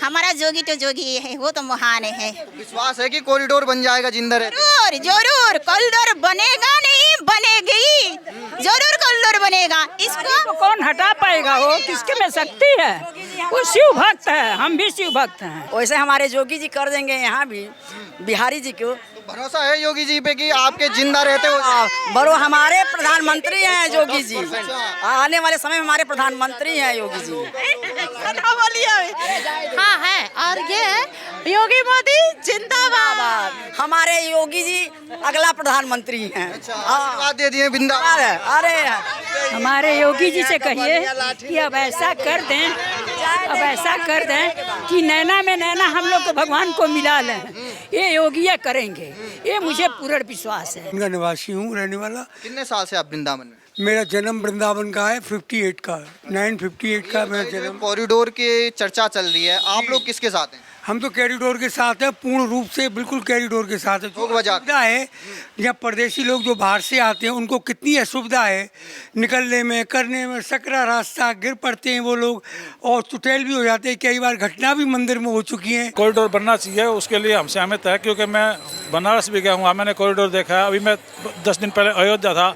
हमारा जोगी तो जोगी है, वो तो महान है। विश्वास है कि कॉरिडोर बन जाएगा जिंदा रहते? जरूर जरूर कॉरिडोर बनेगा, नहीं बनेगी, जरूर कॉरिडोर बनेगा। इसको कौन हटा पाएगा? वो किसके में शक्ति है? वो शिव भक्त है, हम भी शिव भक्त हैं। वैसे हमारे योगी जी कर देंगे यहाँ भी, बिहारी जी को भरोसा है योगी जी पे कि आपके जिंदा रहते हो? बड़ो हमारे प्रधानमंत्री हैं योगी जी, आने वाले समय में हमारे प्रधानमंत्री हैं योगी जी। हाँ है, और ये योगी मोदी जिंदाबाद। हमारे योगी जी अगला प्रधानमंत्री हैं। आशीर्वाद दे दिए बिंदाबाद। अरे हमारे योगी जी से कहिए कि अब ऐसा कर दें, अब ऐसा कर दें कि नैना में नैना हम लोग को भगवान को मिला लें। ये योगी करेंगे, ये मुझे पूर्ण विश्वास है। मैं निवासी हूँ, रहने वाला। कितने साल से आप वृंदावन में? मेरा जन्म वृंदावन का है, 58 का, 958 का मेरा जन्म। कॉरिडोर की चर्चा चल रही है, आप लोग किसके साथ हैं? हम तो कॉरिडोर के साथ है, पूर्ण रूप से बिल्कुल कॉरिडोर के साथ है। लोग वजह सुविधा है, जब परदेशी लोग जो बाहर से आते हैं उनको कितनी असुविधा है निकलने में, करने में, सकरा रास्ता, गिर पड़ते हैं वो लोग और चुटेल भी हो जाते हैं। कई बार घटना भी मंदिर में हो चुकी है। कॉरिडोर बनना चाहिए, उसके लिए हम सहमत है, क्योंकि मैं बनारस भी गया हूँ, मैंने कॉरिडोर देखा है। अभी मैं 10 दिन पहले अयोध्या था,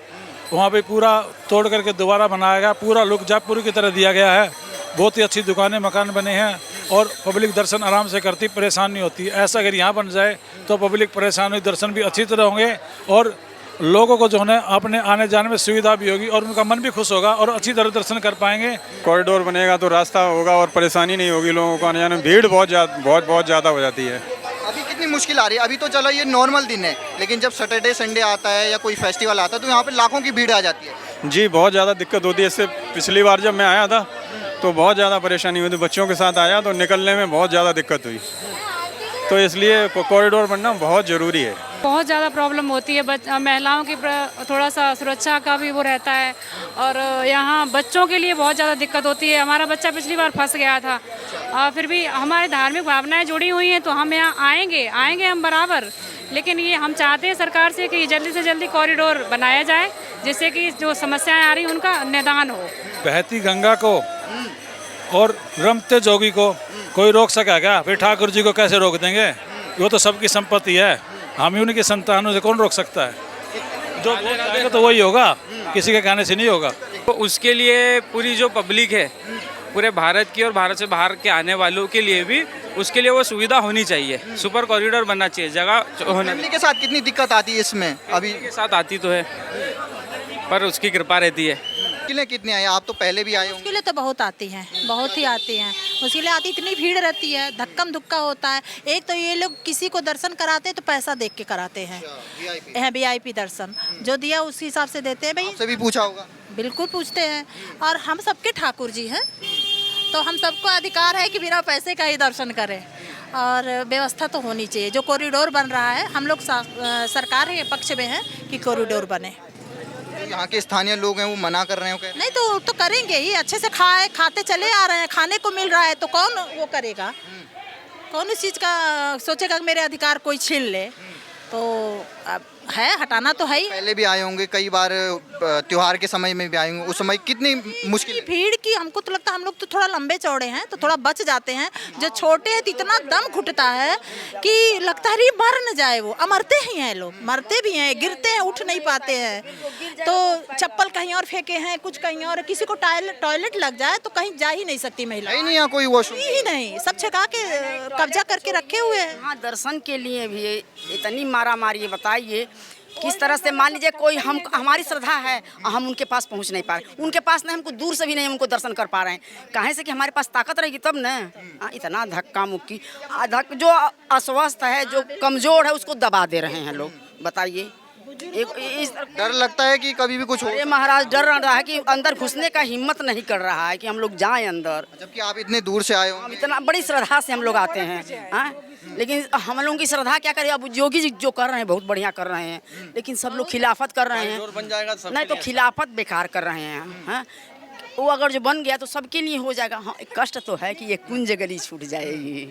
वहाँ पे पूरा तोड़ करके दोबारा बनाया गया, पूरा लुक जयपुर की तरह दिया गया है। बहुत ही अच्छी दुकानें, मकान बने हैं और पब्लिक दर्शन आराम से करती, परेशान नहीं होती। ऐसा अगर यहाँ बन जाए तो पब्लिक परेशान हुई, दर्शन भी अच्छी तरह होंगे और लोगों को जो है अपने आने जाने में सुविधा भी होगी और उनका मन भी खुश होगा और अच्छी तरह दर्शन कर पाएंगे। कॉरिडोर बनेगा तो रास्ता होगा और परेशानी नहीं होगी लोगों को आने जाने में। भीड़ बहुत ज़्यादा हो जाती है। अभी कितनी मुश्किल आ रही है? अभी तो चलो ये नॉर्मल दिन है, लेकिन जब सैटरडे संडे आता है या कोई फेस्टिवल आता है तो यहाँ पे लाखों की भीड़ आ जाती है। जी बहुत ज़्यादा दिक्कत होती है। इससे पिछली बार जब मैं आया था तो बहुत ज़्यादा परेशानी हुई थी, बच्चों के साथ आया तो निकलने में बहुत ज़्यादा दिक्कत हुई, तो इसलिए कॉरिडोर बनना बहुत ज़रूरी है। बहुत ज़्यादा प्रॉब्लम होती है, महिलाओं की थोड़ा सा सुरक्षा का भी वो रहता है और यहाँ बच्चों के लिए बहुत ज़्यादा दिक्कत होती है। हमारा बच्चा पिछली बार फंस गया था, फिर भी हमारे धार्मिक भावनाएं जुड़ी हुई हैं तो हम यहाँ आएंगे हम बराबर। लेकिन ये हम चाहते हैं सरकार से कि जल्दी से जल्दी कॉरिडोर बनाया जाए, जिससे कि जो समस्याएं आ रही हैं उनका निदान हो। बहती गंगा को और रमते जोगी को कोई रोक सका क्या? फिर ठाकुर जी को कैसे रोक देंगे? वो तो सबकी संपत्ति है, हम ही उनकी संतानों से कौन रोक सकता है? जो बोलेगा तो वही होगा, किसी के कहने से नहीं होगा। तो उसके लिए पूरी जो पब्लिक है पूरे भारत की और भारत से बाहर के आने वालों के लिए भी उसके लिए वो सुविधा होनी चाहिए। सुपर कॉरिडोर बनना चाहिए, जगह होना। फैमिली के साथ कितनी दिक्कत आती है इसमें? अभी के साथ आती तो है पर उसकी कृपा रहती है। मुश्किलें कितनी आई? आप तो पहले भी आए होंगे। मुश्किलें तो बहुत आती हैं, बहुत ही आती हैं। मुश्किलें आती, इतनी भीड़ रहती है, धक्कम धुक्का होता है। एक तो ये लोग किसी को दर्शन कराते हैं तो पैसा देख के कराते हैं, VIP दर्शन जो दिया उसी हिसाब से देते हैं। भाई आपसे भी पूछा होगा? बिल्कुल पूछते हैं, और हम सबके ठाकुर जी हैं तो हम सबको अधिकार है कि बिना पैसे का ही दर्शन करें। और व्यवस्था तो होनी चाहिए। जो कॉरिडोर बन रहा है, हम लोग सरकार के पक्ष में हैं कि कॉरिडोर बने। यहाँ के स्थानीय लोग हैं वो मना कर रहे हैं? नहीं तो करेंगे ही, अच्छे से खाते चले आ रहे हैं, खाने को मिल रहा है तो कौन वो करेगा? कौन इस चीज़ का सोचेगा कि मेरे अधिकार कोई छीन ले? तो अब है, हटाना तो है ही। पहले भी आए होंगे कई बार, त्योहार के समय में भी आए होंगे, उस समय कितनी मुश्किल? भीड़ की हमको तो लगता है हम लोग तो थोड़ा लंबे चौड़े हैं तो थोड़ा बच जाते हैं। जो छोटे हैं तो इतना दम घुटता है कि लगता है मर न जाए। वो मरते ही हैं, लोग मरते भी हैं, गिरते हैं, उठ नहीं पाते हैं। तो चप्पल कहीं और फेंके हैं, कुछ कहीं और, किसी को टॉयलेट लग जाए तो कहीं जा ही नहीं सकती महिला। नहीं यहाँ कोई वॉशरूम ही नहीं, सब छका के कब्जा करके रखे हुए हैं। हाँ, दर्शन के लिए भी इतनी मारा मारी है, बताइए किस तरह से। मान लीजिए कोई हमारी श्रद्धा है, हम उनके पास पहुंच नहीं पा रहे, उनके पास नहीं, हमको दूर से भी नहीं उनको दर्शन कर पा रहे हैं। कहाँ से कि हमारे पास ताकत रहेगी तब न। इतना धक्का मुक्की, जो अस्वस्थ है, जो कमजोर है, उसको दबा दे रहे हैं लोग। बताइए, डर लगता है कि कभी भी कुछ हो। अरे महाराज, डर रहा है कि अंदर घुसने का हिम्मत नहीं कर रहा है कि हम लोग जाएं अंदर। जबकि आप इतने दूर से आए हो। हम इतना बड़ी श्रद्धा से हम लोग आते हैं, लेकिन हम लोगों की श्रद्धा क्या करें? अब योगी जी जो कर रहे हैं बहुत बढ़िया कर रहे हैं, लेकिन सब लोग खिलाफत कर रहे हैं। नहीं तो खिलाफत बेकार कर रहे हैं। वो अगर जो बन गया तो सबके लिए हो जाएगा। हाँ, कष्ट तो है कि ये कुंज गली छूट जाएगी।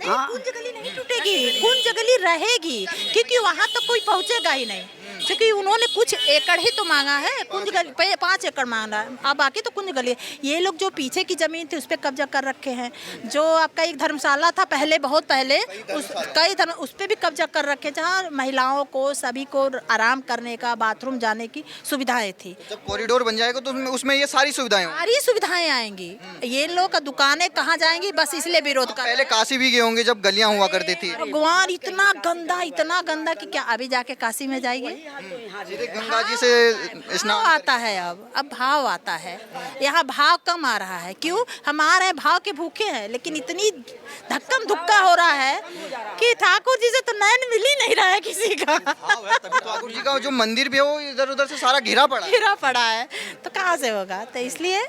कुंज गली नहीं टूटेगी, कुंज गली रहेगी, क्योंकि वहाँ तो कोई पहुँचेगा ही नहीं। क्योंकि उन्होंने कुछ एकड़ ही तो मांगा है, कुंज गली 5 एकड़ मांगा है, अब बाकी तो कुंज गली है। ये लोग जो पीछे की जमीन थी उस पर कब्जा कर रखे हैं। जो आपका एक धर्मशाला था पहले, बहुत पहले, उस पर भी कब्जा कर रखे, जहाँ महिलाओं को सभी को आराम करने का, बाथरूम जाने की सुविधाएं थी। जब कॉरिडोर बन जाएगा तो उसमें ये सारी सुविधाएं होंगी। सारी सुविधाएं आएंगी। ये लोग का दुकानें कहाँ जाएंगी, बस इसलिए विरोध कर। पहले काशी भी गए होंगे जब गलियां हुआ करती थी। भगवान इतना गंदा कि क्या अभी जाके काशी में जाइए। सीधे गंगा जी से स्नान आता है, अब भाव आता है। यहाँ भाव कम आ रहा है। क्यों? हम आ रहे हैं भाव के भूखे हैं, लेकिन इतनी धक्कम धुक्का हो रहा है कि ठाकुर जी से तो नैन मिल ही नहीं रहा है किसी का। तभी ठाकुर जी का जो मंदिर भी है वो इधर उधर से सारा घिरा पड़ा है, तो कहाँ से होगा? तो इसलिए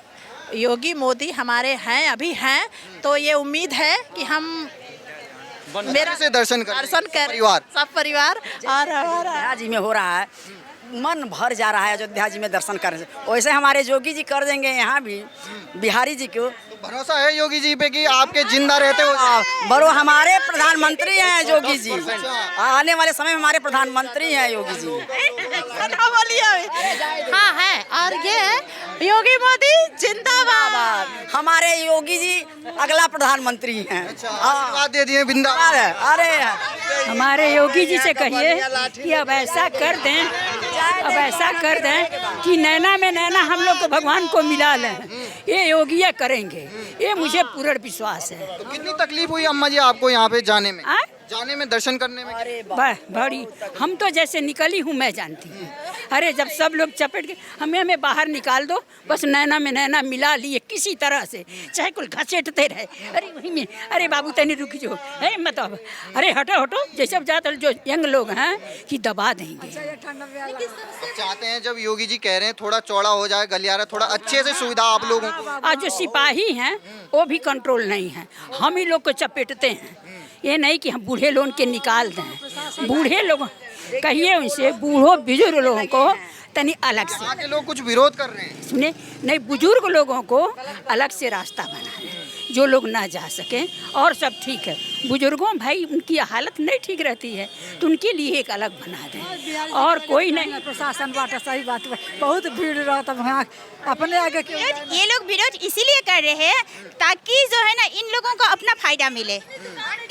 योगी मोदी हमारे हैं, अभी हैं, तो ये उम्मीद है कि हम मेरा से दर्शन कर परिवार सब परिवार और अयोध्या जी में हो रहा है, मन भर जा रहा है अयोध्या जी में दर्शन करने से। वैसे हमारे योगी जी कर देंगे यहाँ भी, बिहारी जी को भरोसा है योगी जी पे कि आपके जिंदा रहते हो। बड़ो हमारे प्रधानमंत्री हैं योगी जी, आने वाले समय में हमारे प्रधानमंत्री हैं योगी जी। हाँ है, और ये योगी मोदी जिंदाबाद। हमारे योगी जी अगला प्रधानमंत्री हैं। आशीर्वाद दे दिए बिंदाबाद। अरे हमारे योगी जी से कहिए कि अब ऐसा कर दें, अब ऐसा कर दें कि नैना में नैना हम लोग को भगवान को मिला लें। ये योगी करेंगे, ये मुझे पूर्ण विश्वास है। तो कितनी तकलीफ हुई अम्मा जी आपको यहाँ पे जाने में? जाने में, दर्शन करने में? बड़ी, हम तो जैसे निकली हूँ मैं जानती हूँ। अरे जब सब लोग चपेट के हमें बाहर निकाल दो, बस नैना में नैना मिला लिए किसी तरह से, चाहे कुल घसीटते रहे। अरे वहीं में, अरे बाबू तनी रुक जो है मतलब, अरे हटो हटो, जैसे जाते जो यंग लोग हैं कि दबा देंगे। चाहते हैं जब योगी जी कह रहे हैं थोड़ा चौड़ा हो जाए गलियारा, थोड़ा अच्छे से सुविधा आप लोगों को। आज जो सिपाही हैं वो भी कंट्रोल नहीं है, हम ही लोग को चपेटते हैं। ये नहीं कि हम बूढ़े लोगों के निकाल दें, बूढ़े लोग कहिए उनसे, बूढ़ों बुजुर्ग लोगों को तनी अलग से। आगे लोग कुछ विरोध कर रहे हैं। सुने नहीं, बुजुर्ग लोगों को अलग से रास्ता बना दें, जो लोग ना जा सकें, और सब ठीक है। बुजुर्गों भाई उनकी हालत नहीं ठीक रहती है, तो उनके लिए एक अलग बना दें, और कोई नहीं। प्रशासन बात सही बात, बहुत भीड़ रहता है अपने आगे। ये लोग विरोध इसीलिए कर रहे हैं ताकि जो है ना इन लोगों को अपना फायदा मिले।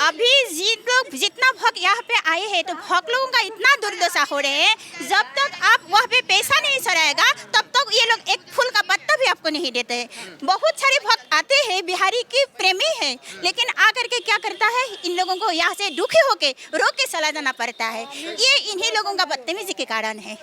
अभी जितना भक्त यहाँ पे आए हैं तो भक्त लोगों का इतना दुर्दशा हो रहे हैं, जब तक आप वहाँ पे पैसा नहीं सराएगा तब तक ये लोग एक फूल का पत्ता भी आपको नहीं देते हैं। बहुत सारे भक्त आते हैं, बिहारी के प्रेमी हैं, लेकिन आकर के क्या करता है, इन लोगों को यहाँ से दुखी होके रोक के चला जाना पड़ता है। ये इन्हीं लोगों का बदतमीजी के कारण है।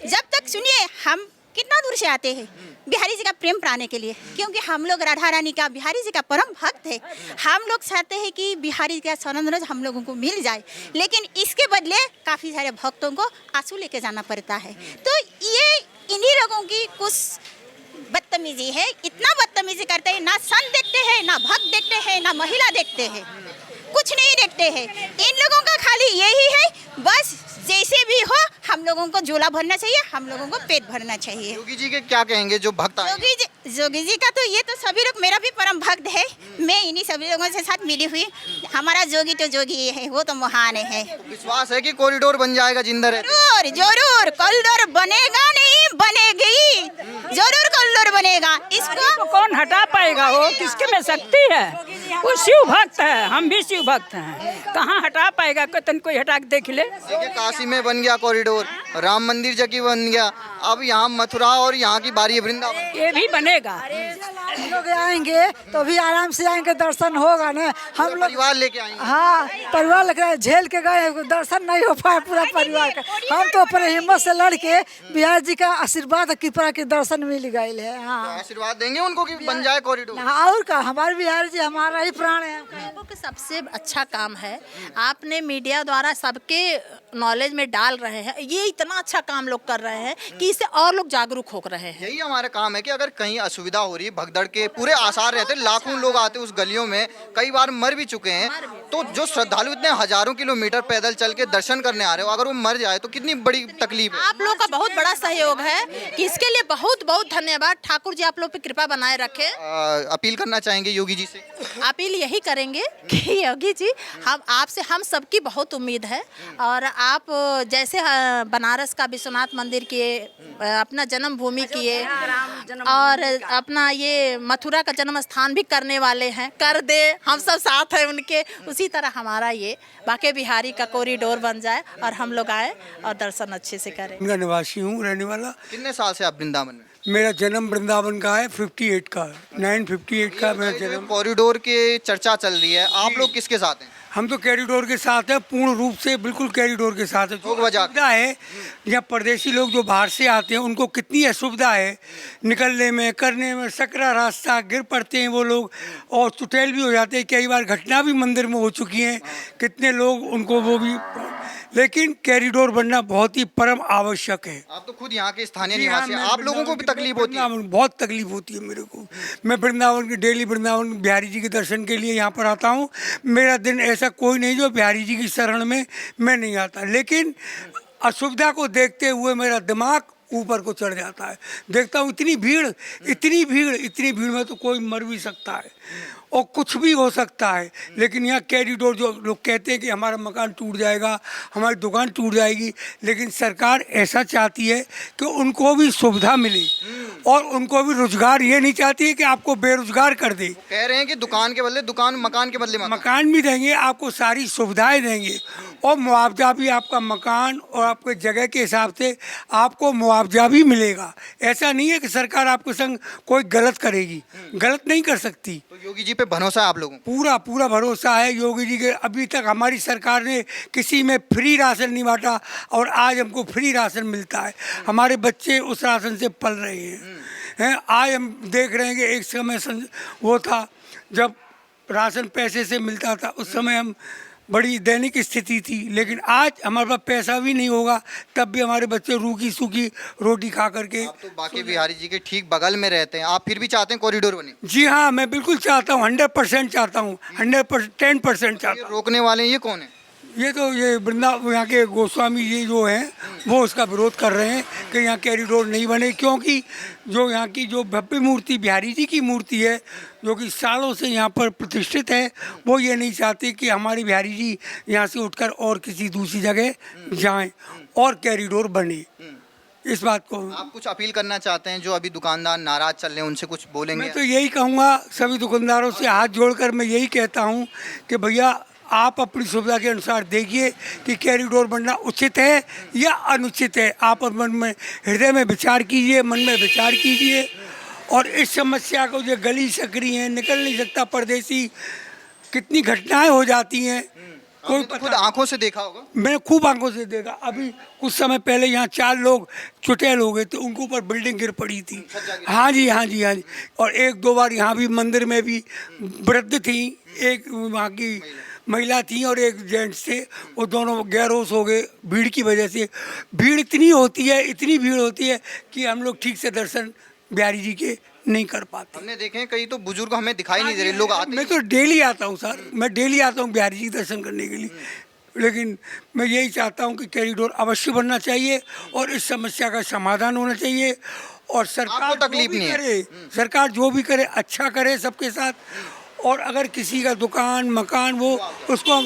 जब तक सुनिए, हम कितना दूर से आते हैं बिहारी जी का प्रेम पाने के लिए, क्योंकि हम लोग राधा रानी का, बिहारी जी का परम भक्त है। हम लोग चाहते हैं कि बिहारी का शरण रज हम लोगों को मिल जाए, लेकिन इसके बदले काफ़ी सारे भक्तों को आंसू लेके जाना पड़ता है। तो ये इन्हीं लोगों की कुछ बदतमीजी है। इतना बदतमीजी करते हैं, ना संत देखते हैं, ना भक्त देखते हैं, ना महिला देखते हैं, कुछ नहीं देखते हैं। इन लोगों का खाली यही है, बस जैसे भी हो हम लोगों को झोला भरना चाहिए, हम लोगों को पेट भरना चाहिए। योगी जी के क्या कहेंगे जो भक्त आए? योगी जी का तो ये तो सभी लोग, मेरा भी परम भक्त है, मैं इन्हीं सभी लोगों से साथ मिली हुई। हमारा जोगी तो जोगी है, वो तो महान है। विश्वास है कि कॉरिडोर बन जाएगा जिंदा रहते? जरूर जरूर, कॉरिडोर बनेगा नहीं बनेगी, जरूर कॉरिडोर बनेगा। इसको तो कौन हटा पाएगा? वो किसके में शक्ति है? वो शिव भक्त है, हम भी शिव भक्त हैं, कहाँ हटा पाएगा? कोई हटा के देख ले। देखिए काशी में बन गया कॉरिडोर, राम मंदिर जगह बन गया, अब यहाँ मथुरा और यहाँ की बारी वृंदावन, ये भी बनेगा। हम लोग आएंगे तो भी आराम से आएंगे, दर्शन होगा ना। हम लोग परिवार लेके आएंगे। हाँ, परिवार लेके झेल के गए, दर्शन नहीं हो पाया पूरा परिवार का। हम तो अपने हिम्मत से लड़के बिहार जी का आशीर्वाद कृपा के दर्शन मिल गए है। हाँ, आशीर्वाद देंगे उनको कि बन जाए कॉरिडोर। और का, हमारे बिहार जी हमारा ही प्राण है। सबसे अच्छा काम है, आपने मीडिया द्वारा सबके नॉलेज में डाल रहे हैं। ये इतना अच्छा काम लोग कर रहे हैं कि इससे और लोग जागरूक हो रहे हैं। यही हमारा काम है कि अगर कहीं असुविधा हो रही है, भगदड़ के पूरे आसार रहते, लाखों लोग आते उस गलियों में, कई बार मर भी चुके हैं, तो जो श्रद्धालु इतने हजारों किलोमीटर पैदल चल के दर्शन करने आ रहे हो, अगर वो मर जाए तो कितनी बड़ी तकलीफ है। आप लोग का बहुत बड़ा सहयोग है, कि इसके लिए बहुत बहुत धन्यवाद। ठाकुर जी आप लोग पे कृपा बनाए रखे। अपील करना चाहेंगे योगी जी से? अपील यही करेंगे कि योगी जी हम आपसे हम सबकी बहुत उम्मीद है और आप जैसे बनारस का विश्वनाथ मंदिर किए, अपना जन्मभूमि किए और अपना ये मथुरा का जन्म स्थान भी करने वाले हैं, कर दे, हम सब साथ हैं उनके। उसी तरह हमारा ये बांके बिहारी का कॉरिडोर बन जाए और हम लोग आए और दर्शन अच्छे से करें। मैं निवासी हूँ, रहने वाला। कितने साल से आप वृंदावन में? मेरा जन्म वृंदावन का है, 58 का, 958 का मेरा जन्म। कॉरिडोर की चर्चा चल रही है, आप लोग किसके साथ हैं? हम तो कॉरिडोर के साथ हैं, पूर्ण रूप से बिल्कुल कॉरिडोर के साथ है। लोग वजह सुविधा है, यहाँ परदेशी लोग जो बाहर से आते हैं उनको कितनी असुविधा है निकलने में, करने में, सकरा रास्ता, गिर पड़ते हैं वो लोग और चुटेल भी हो जाते हैं। कई बार घटना भी मंदिर में हो चुकी है, कितने लोग उनको वो भी, लेकिन कॉरिडोर बनना बहुत ही परम आवश्यक है। आप तो खुद यहाँ के स्थानीय जी हाँ, निवासी हैं, मैं आप लोगों को भी तकलीफ होती है? बहुत तकलीफ होती है मेरे को। मैं वृंदावन के डेली वृंदावन बिहारी जी के दर्शन के लिए यहाँ पर आता हूँ। मेरा दिन ऐसा कोई नहीं जो बिहारी जी की शरण में मैं नहीं आता, लेकिन असुविधा को देखते हुए मेरा दिमाग ऊपर को चढ़ जाता है। देखता हूँ इतनी भीड़, इतनी भीड़, इतनी भीड़ में तो कोई मर भी सकता है और कुछ भी हो सकता है। लेकिन यहाँ कॉरिडोर, जो लोग कहते हैं कि हमारा मकान टूट जाएगा, हमारी दुकान टूट जाएगी, लेकिन सरकार ऐसा चाहती है कि उनको भी सुविधा मिले और उनको भी रोजगार। ये नहीं चाहती है कि आपको बेरोजगार कर दे। कह रहे हैं कि दुकान के बदले दुकान, मकान के बदले मकान भी देंगे, आपको सारी सुविधाएं देंगे और मुआवजा भी, आपका मकान और आपके जगह के हिसाब से आपको मुआवजा भी मिलेगा। ऐसा नहीं है कि सरकार आपके संग कोई गलत करेगी, गलत नहीं कर सकती। तो योगी जी पे भरोसा है आप लोगों को? पूरा पूरा भरोसा है योगी जी के। अभी तक हमारी सरकार ने किसी में फ्री राशन नहीं बांटा और आज हमको फ्री राशन मिलता है। हमारे बच्चे उस राशन से पल रहे हैं। आज हम देख रहे हैं कि एक समय वो था जब राशन पैसे से मिलता था, उस समय हम बड़ी दैनिक स्थिति थी, लेकिन आज हमारे पास पैसा भी नहीं होगा तब भी हमारे बच्चे रूखी सूखी रोटी खा करके। आप तो बांके बिहारी जी के ठीक बगल में रहते हैं, आप फिर भी चाहते हैं कॉरिडोर बने? जी हाँ, मैं बिल्कुल चाहता हूँ, 100% चाहता हूँ, 110% चाहता हूँ। रोकने वाले ये कौन है? ये तो ये वृंदावन यहाँ के गोस्वामी जी जो हैं वो उसका विरोध कर रहे हैं कि यहाँ कॉरिडोर नहीं बने, क्योंकि जो यहाँ की जो भव्य मूर्ति बिहारी जी की मूर्ति है, जो कि सालों से यहाँ पर प्रतिष्ठित है, वो ये नहीं चाहते कि हमारे बिहारी जी यहाँ से उठकर और किसी दूसरी जगह जाएं और कॉरिडोर बने। इस बात को आप कुछ अपील करना चाहते हैं? जो अभी दुकानदार नाराज चल रहे हैं उनसे कुछ बोलेंगे? मैं तो यही कहूँगा, सभी दुकानदारों से हाथ जोड़कर मैं यही कहता हूँ कि भैया आप अपनी सुविधा के अनुसार देखिए कि कॉरिडोर बनना उचित है या अनुचित है। आप मन में, हृदय में विचार कीजिए, मन में विचार कीजिए और इस समस्या को, जो गली सकरी है, निकल नहीं सकता परदेसी, कितनी घटनाएं हो जाती हैं, कोई तो खुद आंखों से देखा होगा? मैंने खूब आंखों से देखा। अभी कुछ समय पहले यहाँ 4 लोग चुटेल हो गए थे, उनके ऊपर बिल्डिंग गिर पड़ी थी। हाँ जी, हाँ जी, हाँ जी। और 1-2 बार यहाँ भी मंदिर में भी वृद्ध थी, एक वहाँ की महिला थी और एक जेंट्स थे, वो दोनों गैरहोश हो गए भीड़ की वजह से। भीड़ इतनी होती है, इतनी भीड़ होती है कि हम लोग ठीक से दर्शन बिहारी जी के नहीं कर पाते। हमने देखे हैं कई तो बुजुर्ग हमें दिखाई नहीं दे रहे, लोग आते। मैं तो डेली आता हूँ सर, मैं डेली आता हूँ बिहारी जी दर्शन करने के लिए, लेकिन मैं यही चाहता हूँ कि कॉरिडोर अवश्य बनना चाहिए और इस समस्या का समाधान होना चाहिए। और सरकार तकलीफ नहीं करे, सरकार जो भी करे अच्छा करे सबके साथ। और अगर किसी का दुकान मकान वो, उसको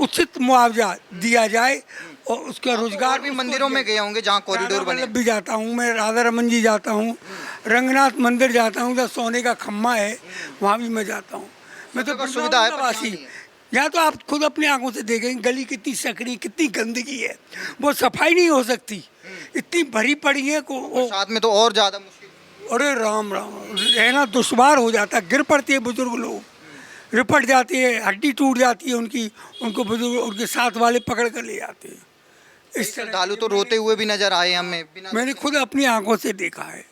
उचित मुआवजा दिया जाए और उसका रोजगार भी। मंदिरों में गए होंगे जहाँ कॉरिडोर बने? भी जाता हूँ मैं, राधा रमन जी जाता हूँ, रंगनाथ मंदिर जाता हूँ, जहाँ सोने का खम्मा है वहाँ भी मैं जाता हूँ। मैं तो सुविधा है, वासी। यहाँ तो आप खुद अपनी आंखों से देखेंगे गली कितनी सकरी, कितनी गंदगी है, वो सफाई नहीं हो सकती, इतनी भरी पड़ी है को। साथ में तो और ज्यादा मुश्किल। अरे राम राम, रहना दुश्वार हो जाता है। गिर पड़ते हैं बुजुर्ग लोग, रिपट जाती है, हड्डी टूट जाती है उनकी, उनको बुजुर्ग उनके साथ वाले पकड़ कर ले जाते हैं। इस श्रद्धालु तो रोते हुए भी नजर आए हमें, मैंने खुद अपनी आंखों से देखा है।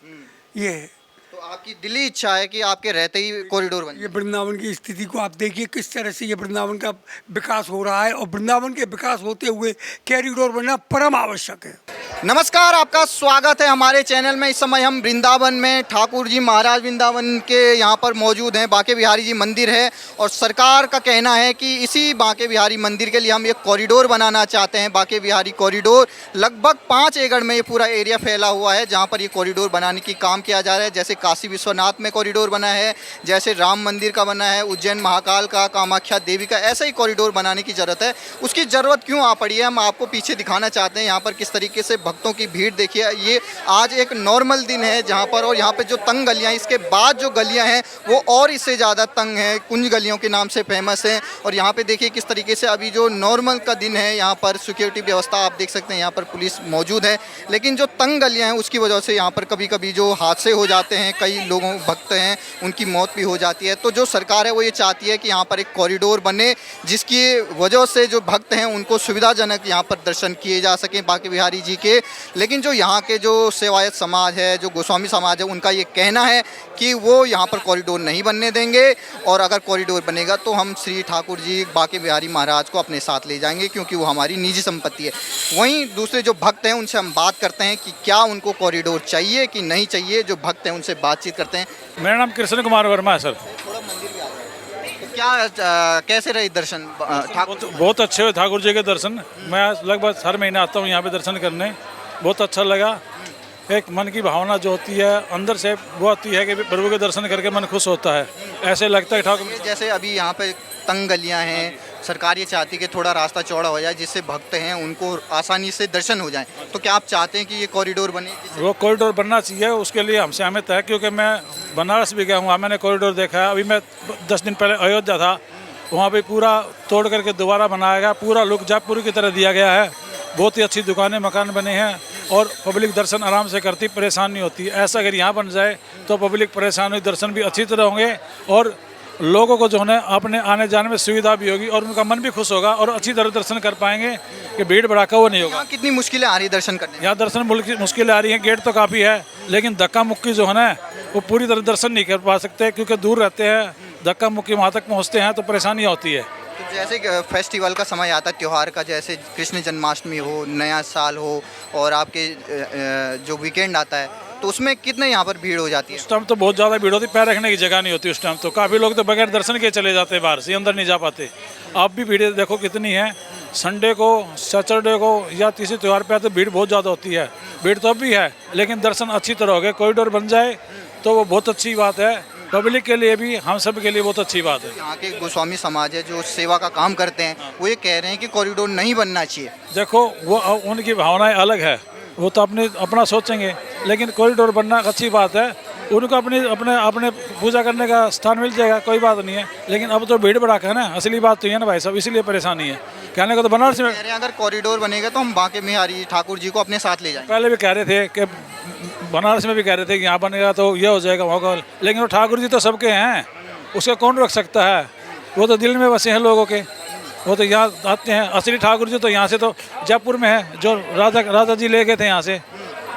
ये है तो आपकी दिली इच्छा है कि आपके रहते ही कॉरिडोर बने? ये वृंदावन की स्थिति को आप देखिए किस तरह से ये वृंदावन का विकास हो रहा है और वृंदावन के विकास होते हुए कॉरिडोर बनना परम आवश्यक है। नमस्कार, आपका स्वागत है हमारे चैनल में। इस समय हम वृंदावन में ठाकुर जी महाराज वृंदावन के यहाँ पर मौजूद हैं। बांके बिहारी जी मंदिर है और सरकार का कहना है कि इसी बांके बिहारी मंदिर के लिए हम एक कॉरिडोर बनाना चाहते हैं। बांके बिहारी कॉरिडोर लगभग 5 एकड़ में ये पूरा एरिया फैला हुआ है, जहाँ पर ये कॉरिडोर बनाने की काम किया जा रहा है। जैसे काशी विश्वनाथ में कॉरिडोर बना है, जैसे राम मंदिर का बना है, उज्जैन महाकाल का, कामाख्या देवी का, ऐसा ही कॉरिडोर बनाने की ज़रूरत है। उसकी ज़रूरत क्यों आ पड़ी है, हम आपको पीछे दिखाना चाहते हैं। यहाँ पर किस तरीके से भक्तों की भीड़ देखिए। ये आज एक नॉर्मल दिन है जहाँ पर, और यहाँ पे जो तंग गलियाँ, इसके बाद जो गलियाँ हैं वो और इससे ज़्यादा तंग हैं, कुंज गलियों के नाम से फेमस हैं। और यहाँ पे देखिए किस तरीके से अभी जो नॉर्मल का दिन है, यहाँ पर सिक्योरिटी व्यवस्था आप देख सकते हैं, यहाँ पर पुलिस मौजूद है। लेकिन जो तंग गलियाँ हैं उसकी वजह से यहाँ पर कभी कभी जो हादसे हो जाते हैं, कई लोगों भक्त हैं उनकी मौत भी हो जाती है। तो जो सरकार है वो ये चाहती है कि यहाँ पर एक कॉरिडोर बने, जिसकी वजह से जो भक्त हैं उनको सुविधाजनक यहाँ पर दर्शन किए जा सकें बांके बिहारी जी के। लेकिन जो यहाँ के जो सेवायत समाज है, जो गोस्वामी समाज है, उनका ये कहना है कि वो यहाँ पर कॉरिडोर नहीं बनने देंगे, और अगर कॉरिडोर बनेगा तो हम श्री ठाकुर जी बांके बिहारी महाराज को अपने साथ ले जाएंगे, क्योंकि वो हमारी निजी संपत्ति है। वहीं दूसरे जो भक्त हैं उनसे हम बात करते हैं कि क्या उनको कॉरिडोर चाहिए कि नहीं चाहिए। जो भक्त हैं उनसे बातचीत करते हैं। मेरा नाम कृष्ण कुमार वर्मा है सर। क्या कैसे रहे दर्शन ठाकुर? बहुत अच्छे हुए ठाकुर जी के दर्शन। मैं लगभग हर महीने आता हूँ यहाँ पे दर्शन करने, बहुत अच्छा लगा। एक मन की भावना जो होती है अंदर से वो आती है कि प्रभु के दर्शन करके मन खुश होता है। ऐसे लगता है ठाकुर जैसे अभी यहाँ पे तंग गलियाँ हैं, सरकार ये चाहती है कि थोड़ा रास्ता चौड़ा हो जाए, जिससे भक्त हैं उनको आसानी से दर्शन हो जाए। तो क्या आप चाहते हैं कि ये कॉरिडोर बने? वो कॉरिडोर बनना चाहिए, उसके लिए हमसे सहमत है। क्योंकि मैं बनारस भी गया हूँ, मैंने कॉरिडोर देखा है। अभी मैं 10 दिन पहले अयोध्या था, वहाँ पे पूरा तोड़ करके दोबारा बनाया गया, पूरा लुक जयपुर की तरह दिया गया है। बहुत ही अच्छी दुकानें मकान बने हैं और पब्लिक दर्शन आराम से करती, परेशान नहीं होती। ऐसा अगर यहाँ बन जाए तो पब्लिक परेशान हुई, दर्शन भी अच्छी तरह होंगे और लोगों को जो है अपने आने जाने में सुविधा भी होगी और उनका मन भी खुश होगा और अच्छी तरह दर्शन कर पाएंगे कि भीड़ भड़ाका वो नहीं होगा। यहाँ कितनी मुश्किलें आ रही है दर्शन करने? यहाँ दर्शन मुश्किलें आ रही हैं, गेट तो काफ़ी है, लेकिन धक्का मुक्की जो है ना वो पूरी तरह दर्शन नहीं कर पा सकते, क्योंकि दूर रहते हैं, धक्का मुक्की वहाँ तक पहुँचते हैं तो परेशानी होती है। तो जैसे फेस्टिवल का समय आता है, त्यौहार का, जैसे कृष्ण जन्माष्टमी हो, नया साल हो और आपके जो वीकेंड आता है, तो उसमें कितने यहाँ पर भीड़ हो जाती है? उस टाइम तो बहुत ज़्यादा भीड़ होती है, पैर रखने की जगह नहीं होती उस टाइम। तो काफ़ी लोग तो बगैर दर्शन के चले जाते हैं, बाहर से अंदर नहीं जा पाते। अब भी भीड़ देखो कितनी है, संडे को, सैटरडे को या किसी त्यौहार पे तो भीड़ बहुत ज़्यादा होती है। भीड़ तो अब भी है, लेकिन दर्शन अच्छी तरह हो गए। कॉरिडोर बन जाए तो वो बहुत अच्छी बात है, पब्लिक के लिए भी, हम सब के लिए बहुत अच्छी बात है। यहाँ के गोस्वामी समाज है जो सेवा का काम करते हैं, वो ये कह रहे हैं कि कॉरिडोर नहीं बनना चाहिए। देखो वो उनकी भावनाएं अलग है, वो तो अपना सोचेंगे, लेकिन कॉरिडोर बनना अच्छी बात है। उनको अपने पूजा करने का स्थान मिल जाएगा, कोई बात नहीं है। लेकिन अब तो भीड़ भड़ाका है ना, असली बात तो ये ना भाई साहब, इसीलिए परेशानी है। कहने का तो बनारस में कह रहे हैं अगर कॉरिडोर बनेगा तो हम बांके बिहारी ठाकुर जी को अपने साथ ले जाएंगे। पहले भी कह रहे थे कि बनारस में भी कह रहे थे कि यहाँ बनेगा तो ये हो जाएगा वहाँ, लेकिन वो ठाकुर जी तो सबके हैं, उसका कौन रोक सकता है? वो तो दिल में बसे हैं लोगों के, वो तो यहाँ आते हैं। असली ठाकुर जी तो यहाँ से तो जयपुर में है, जो राजा जी ले गए थे यहाँ से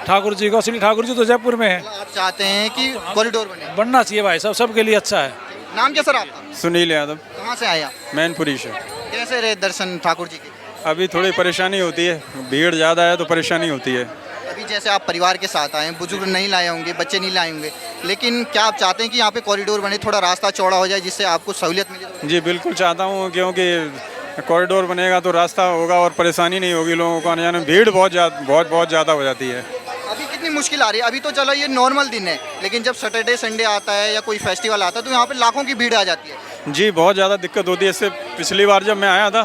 ठाकुर जी को, असली ठाकुर जी तो जयपुर में है। आप चाहते हैं कि कॉरिडोर बनना चाहिए भाई साहब, सबके लिए अच्छा है। नाम क्या सर आपका? सुनील यादव। कहाँ से आए आप? मैनपुरी से। कैसे रहे दर्शन ठाकुर जी के? अभी थोड़ी परेशानी होती है, भीड़ ज़्यादा है तो परेशानी होती है। अभी जैसे आप परिवार के साथ आए हैं, बुजुर्ग नहीं लाए होंगे, बच्चे नहीं लाए होंगे, लेकिन क्या आप चाहते हैं कि यहाँ पे कॉरिडोर बने, थोड़ा रास्ता चौड़ा हो जाए, जिससे आपको सहूलियत मिले? जी बिल्कुल चाहता हूँ, क्योंकि कॉरिडोर बनेगा तो रास्ता होगा और परेशानी नहीं होगी लोगों को आने जाने में। भीड़ बहुत ज़्यादा हो जाती है। अभी कितनी मुश्किल आ रही है? अभी तो चलो ये नॉर्मल दिन है, लेकिन जब सैटरडे संडे आता है या कोई फेस्टिवल आता है तो यहाँ पे लाखों की भीड़ आ जाती है। जी बहुत ज़्यादा दिक्कत होती है। इससे पिछली बार जब मैं आया था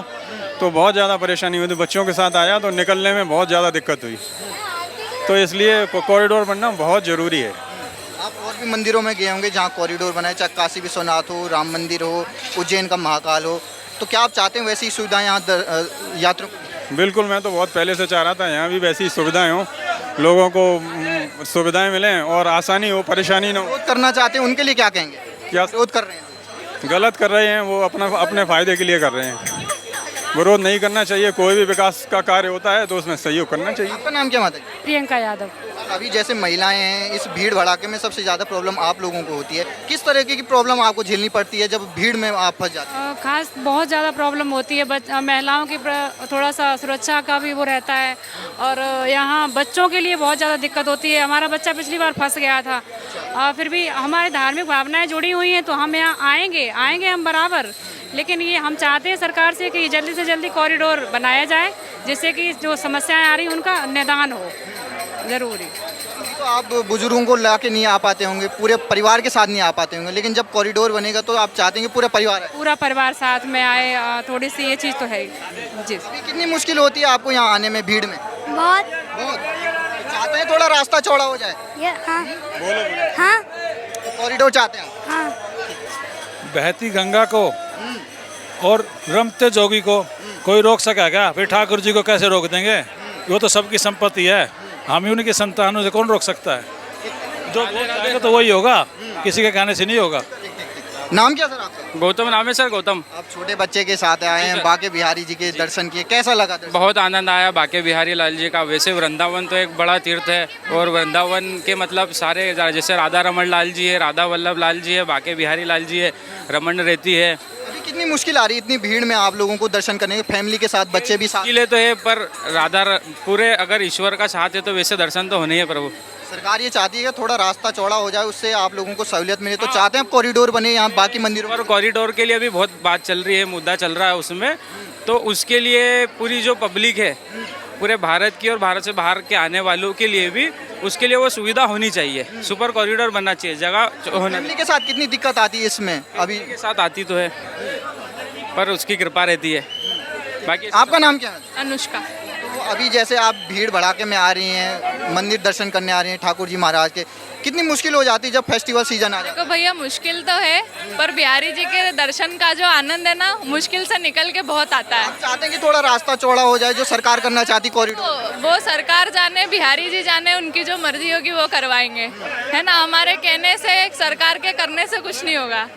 तो बहुत ज़्यादा परेशानी हुई थी, बच्चों के साथ आया तो निकलने में बहुत ज़्यादा दिक्कत हुई। तो इसलिए कॉरिडोर बनना बहुत ज़रूरी है। आप और भी मंदिरों में गए होंगे जहाँ कॉरिडोर बना है, चाहे काशी विश्वनाथ हो, राम मंदिर हो, उज्जैन का महाकाल हो, तो क्या आप चाहते हैं वैसी सुविधाएं यहाँ यात्रियों को? बिल्कुल, मैं तो बहुत पहले से चाह रहा था यहाँ भी वैसी सुविधाएं हों, लोगों को सुविधाएं मिलें और आसानी हो, परेशानी ना हो। विरोध करना चाहते हैं उनके लिए क्या कहेंगे? क्या विरोध कर रहे हैं? गलत कर रहे हैं वो, अपने फ़ायदे के लिए कर रहे हैं। विरोध नहीं करना चाहिए। कोई भी विकास का कार्य होता है तो उसमें सहयोग करना चाहिए। आपका नाम क्या माता जी? प्रियंका यादव। अभी जैसे महिलाएं हैं, इस भीड़ भड़ाके में सबसे ज़्यादा प्रॉब्लम आप लोगों को होती है। किस तरह की प्रॉब्लम आपको झेलनी पड़ती है जब भीड़ में आप फंस जाते हैं? खास बहुत ज़्यादा प्रॉब्लम होती है महिलाओं की थोड़ा सा सुरक्षा का भी वो रहता है, और यहाँ बच्चों के लिए बहुत ज़्यादा दिक्कत होती है। हमारा बच्चा पिछली बार फंस गया था। फिर भी हमारी धार्मिक भावनाएं जुड़ी हुई हैं तो हम यहाँ आएंगे हम बराबर, लेकिन ये हम चाहते हैं सरकार से कि जल्दी से जल्दी कॉरिडोर बनाया जाए, जिससे कि जो समस्याएं आ रही हैं उनका निदान हो ज़रूरी। तो आप बुजुर्गों को ला के नहीं आ पाते होंगे, पूरे परिवार के साथ नहीं आ पाते होंगे, लेकिन जब कॉरिडोर बनेगा तो आप चाहते हैं कि पूरा परिवार आए। पूरा परिवार साथ में आए, थोड़ी सी ये चीज़ तो है जी। अभी कितनी मुश्किल होती है आपको यहाँ आने में भीड़ में? बहुत। चाहते हैं थोड़ा रास्ता चौड़ा हो जाए? हाँ। हाँ। तो कॉरिडोर चाहते हैं? हाँ। बहती गंगा को और रमते जोगी को कोई रोक सका क्या? फिर ठाकुर जी को कैसे रोक देंगे? वो तो सबकी संपत्ति है, हम ही उनकी संतानों से कौन रोक सकता है? जो चाहेगा तो वही होगा, किसी के कहने से नहीं होगा। नाम क्या सर आपका? गौतम नाम है सर, गौतम। आप छोटे बच्चे के साथ आए हैं, बाके बिहारी जी के दर्शन किए, कैसा लगा दर्शन? बहुत आनंद आया बाके बिहारी लाल जी का। वैसे वृंदावन तो एक बड़ा तीर्थ है, और वृंदावन के मतलब सारे जैसे राधा रमन लाल जी है, राधा वल्लभ लाल जी है, बाके बिहारी लाल जी है, रमन रेती है। अभी कितनी मुश्किल आ रही है इतनी भीड़ में आप लोगों को दर्शन करने के, फैमिली के साथ, बच्चे भी साथ? मुश्किलें तो है, पर पूरे अगर ईश्वर का साथ है तो वैसे दर्शन तो होने ही है प्रभु। सरकार ये चाहती है कि थोड़ा रास्ता चौड़ा हो जाए, उससे आप लोगों को सहूलियत मिले, तो चाहते हैं कॉरिडोर बने यहाँ बाकी मंदिरों और कॉरिडोर के लिए भी बहुत बात चल रही है, मुद्दा चल रहा है उसमें। तो उसके लिए पूरी जो पब्लिक है पूरे भारत की और भारत से बाहर के आने वालों के लिए भी, उसके लिए वो सुविधा होनी चाहिए। सुपर कॉरिडोर बनना चाहिए, जगह होना। फैमिली के साथ कितनी दिक्कत आती है इसमें? अभी के साथ आती तो है, पर उसकी कृपा रहती है। बाकी आपका नाम क्या है? अनुष्का। तो अभी जैसे आप भीड़ भड़ाके में आ रही हैं, मंदिर दर्शन करने आ रही हैं ठाकुर जी महाराज के, कितनी मुश्किल हो जाती है जब फेस्टिवल सीजन आ जाता है? तो भैया मुश्किल तो है, पर बिहारी जी के दर्शन का जो आनंद है ना, मुश्किल से निकल के बहुत आता है। आप चाहते हैं कि थोड़ा रास्ता चौड़ा हो जाए, जो सरकार करना चाहती कॉरिडोर? तो वो सरकार जाने, बिहारी जी जाने, उनकी जो मर्जी होगी वो करवाएंगे, है ना। हमारे कहने से, सरकार के करने से कुछ नहीं होगा।